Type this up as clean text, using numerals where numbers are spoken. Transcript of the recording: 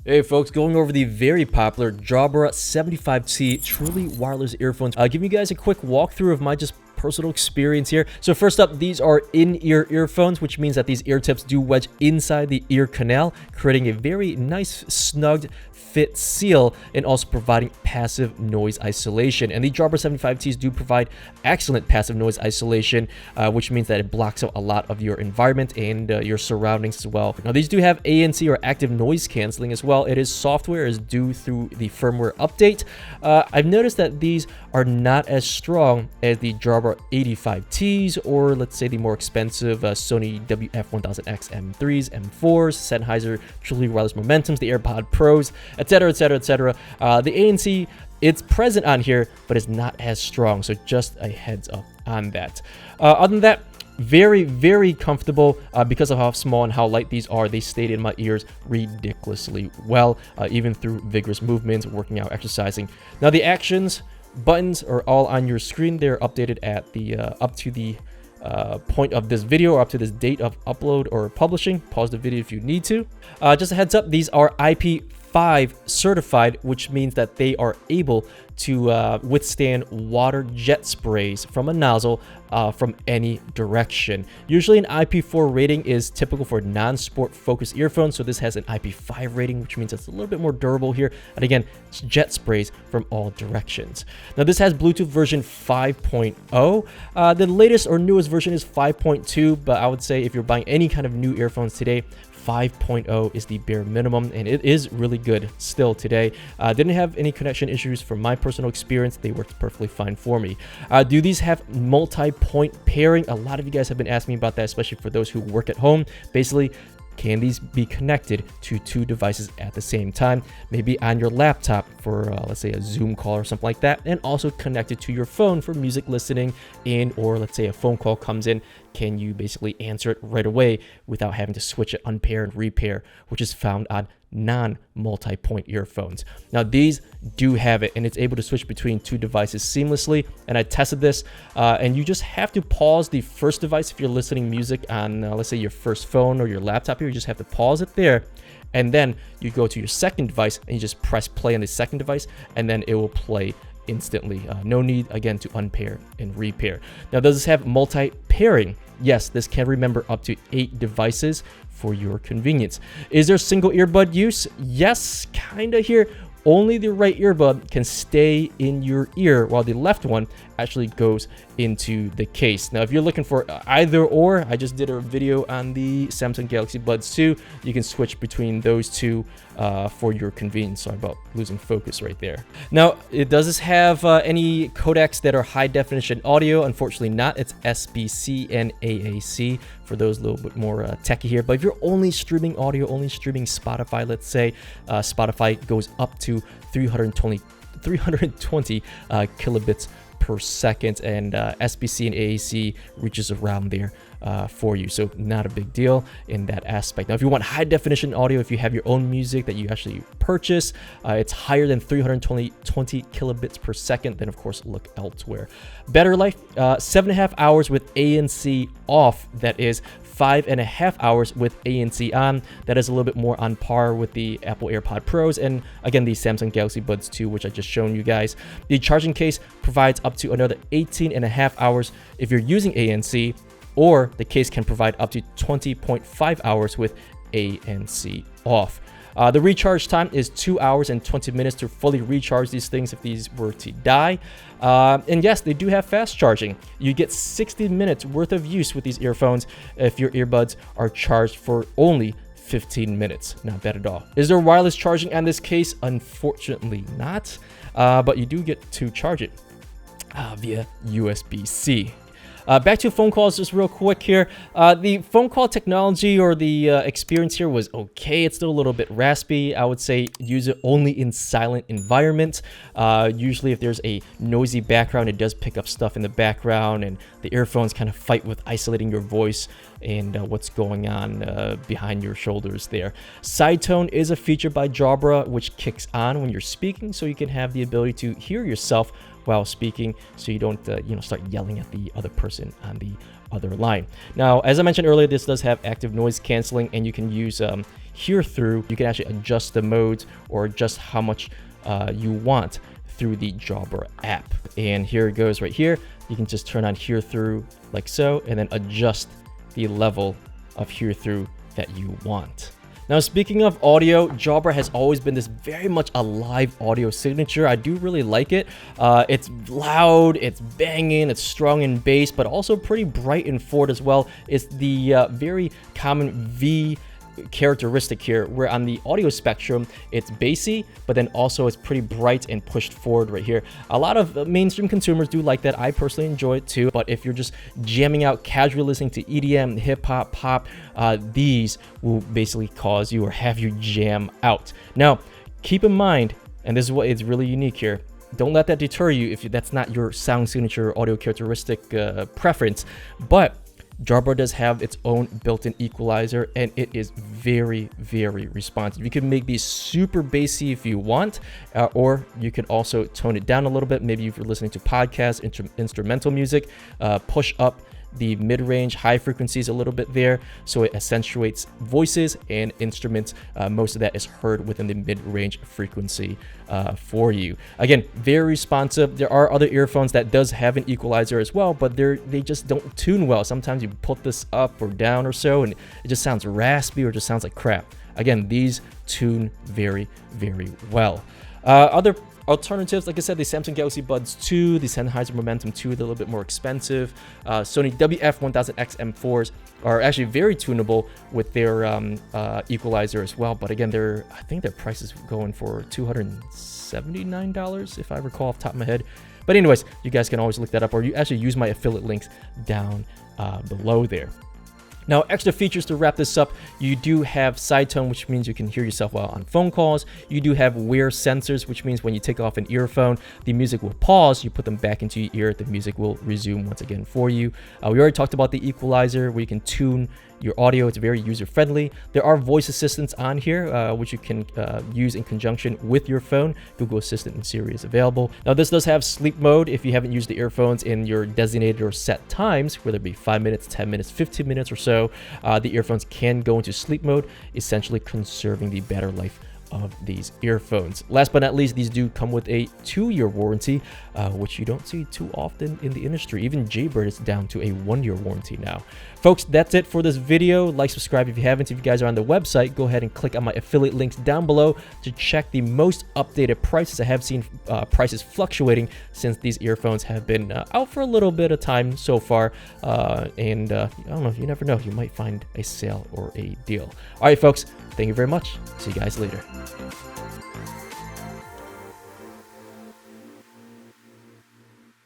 Hey folks, going over the very popular Jabra 75T truly wireless earphones. Giving you guys a quick walkthrough of my just personal experience here. So first up, these are in-ear earphones, which means that these ear tips do wedge inside the ear canal, creating a very nice snugged fit seal and also providing passive noise isolation. And the Jabra 75Ts do provide excellent passive noise isolation, which means that it blocks out a lot of your environment and your surroundings as well. Now these do have ANC or active noise canceling as well. It is software is due through the firmware update. I've noticed that these are not as strong as the Jabra 85Ts or let's say the more expensive Sony WF-1000X M3s, M4s, Sennheiser truly wireless Momentums, the AirPod Pros, etc, etc, etc. The ANC, it's present on here, but it's not as strong, so just a heads up on that. Other than that, very, very comfortable because of how small and how light these are. They stayed in my ears ridiculously well, even through vigorous movements, working out, exercising. Now the actions buttons are all on your screen. They're updated at the up to the point of this video or up to this date of upload or publishing. Pause the video if you need to. Just a heads up, these are IP5 certified, which means that they are able to withstand water jet sprays from a nozzle from any direction. Usually an IP4 rating is typical for non-sport focused earphones, so this has an IP5 rating, which means it's a little bit more durable here. And again, it's jet sprays from all directions. Now this has Bluetooth version 5.0. The latest or newest version is 5.2, but I would say if you're buying any kind of new earphones today, 5.0 is the bare minimum, and it is really good still today. Didn't have any connection issues from my personal experience. They worked perfectly fine for me. Do these have multi-point pairing? A lot of you guys have been asking me about that, especially for those who work at home. Basically, can these be connected to two devices at the same time? Maybe on your laptop for, let's say, a Zoom call or something like that, and also connected to your phone for music listening or let's say a phone call comes in. Can you basically answer it right away without having to switch it, unpair and repair, which is found on non-multi-point earphones. Now these do have it, and it's able to switch between two devices seamlessly, and I tested this, and you just have to pause the first device if you're listening music on let's say your first phone or your laptop here. You just have to pause it there, and then you go to your second device and you just press play on the second device, and then it will play instantly. No need again to unpair and repair. Now does this have multi-pairing? Yes, this can remember up to 8 devices for your convenience. Is there single earbud use? Yes, kinda here. Only the right earbud can stay in your ear while the left one actually goes into the case. Now, if you're looking for either or, I just did a video on the Samsung Galaxy Buds 2. You can switch between those two for your convenience. Sorry about losing focus right there. Now, does this have any codecs that are high definition audio? Unfortunately not. It's SBC and AAC for those a little bit more techie here. But if you're only streaming audio, only streaming Spotify, let's say, Spotify goes up to 320 kilobits per second, and SBC and AAC reaches around there for you, so not a big deal in that aspect. Now if you want high definition audio, if you have your own music that you actually purchase, it's higher than 320 kilobits per second, then of course look elsewhere. Battery life, 7.5 hours with ANC off, that is 5.5 hours with ANC on. That is a little bit more on par with the Apple AirPod Pros and again the Samsung Galaxy Buds 2, which I just shown you guys. The charging case provides up to another 18.5 hours if you're using ANC, or the case can provide up to 20.5 hours with ANC off. The recharge time is 2 hours and 20 minutes to fully recharge these things if these were to die. And yes, they do have fast charging. You get 60 minutes worth of use with these earphones if your earbuds are charged for only 15 minutes. Not bad at all. Is there wireless charging on this case? Unfortunately not, but you do get to charge it via USB-C. Back to phone calls just real quick here. The phone call technology or the experience here was okay. It's still a little bit raspy. I would say use it only in silent environments. Usually if there's a noisy background, it does pick up stuff in the background, and the earphones kind of fight with isolating your voice and what's going on behind your shoulders there. Side tone is a feature by Jabra which kicks on when you're speaking, so you can have the ability to hear yourself while speaking, so you don't start yelling at the other person on the other line. Now, as I mentioned earlier, this does have active noise canceling, and you can use hear through, you can actually adjust the modes or adjust how much you want through the Jabra app. And here it goes right here. You can just turn on hear through like so, and then adjust the level of hear through that you want. Now, speaking of audio, Jabra has always been this very much a live audio signature. I do really like it. It's loud, it's banging, it's strong in bass, but also pretty bright and forward as well. It's the very common V characteristic here, where on the audio spectrum it's bassy, but then also it's pretty bright and pushed forward right here. A lot of mainstream consumers do like that. I personally enjoy it too, but if you're just jamming out, casually listening to EDM, hip-hop, pop, these will basically cause you or have you jam out. Now, keep in mind, and this is what is really unique here, don't let that deter you if that's not your sound signature audio characteristic preference, but Jabra does have its own built-in equalizer, and it is very, very responsive. You can make these super bassy if you want, or you can also tone it down a little bit. Maybe if you're listening to podcasts, instrumental music, push up the mid-range high frequencies a little bit there, so it accentuates voices and instruments. Most of that is heard within the mid-range frequency for you. Again, very responsive. There are other earphones that does have an equalizer as well, but they just don't tune well. Sometimes you put this up or down or so, and it just sounds raspy or just sounds like crap. Again, these tune very, very well. Other alternatives, like I said, the Samsung Galaxy Buds 2, the Sennheiser Momentum 2, they're a little bit more expensive. Sony WF-1000X M4s are actually very tunable with their equalizer as well. But again, I think their price is going for $279, if I recall off the top of my head. But anyways, you guys can always look that up, or you actually use my affiliate links down below there. Now, extra features to wrap this up. You do have side tone, which means you can hear yourself well on phone calls. You do have wear sensors, which means when you take off an earphone, the music will pause. You put them back into your ear, the music will resume once again for you. We already talked about the equalizer, where you can tune your audio. It's very user-friendly. There are voice assistants on here, which you can use in conjunction with your phone. Google Assistant and Siri is available. Now, this does have sleep mode if you haven't used the earphones in your designated or set times, whether it be 5 minutes, 10 minutes, 15 minutes or so. The earphones can go into sleep mode, essentially conserving the battery life of these earphones. Last but not least, these do come with a 2-year warranty, which you don't see too often in the industry. Even Jaybird is down to a 1-year warranty now. Folks, that's it for this video. Like, subscribe if you haven't. If you guys are on the website, go ahead and click on my affiliate links down below to check the most updated prices. I have seen prices fluctuating since these earphones have been out for a little bit of time so far. I don't know, you never know. You might find a sale or a deal. All right, folks, thank you very much. See you guys later.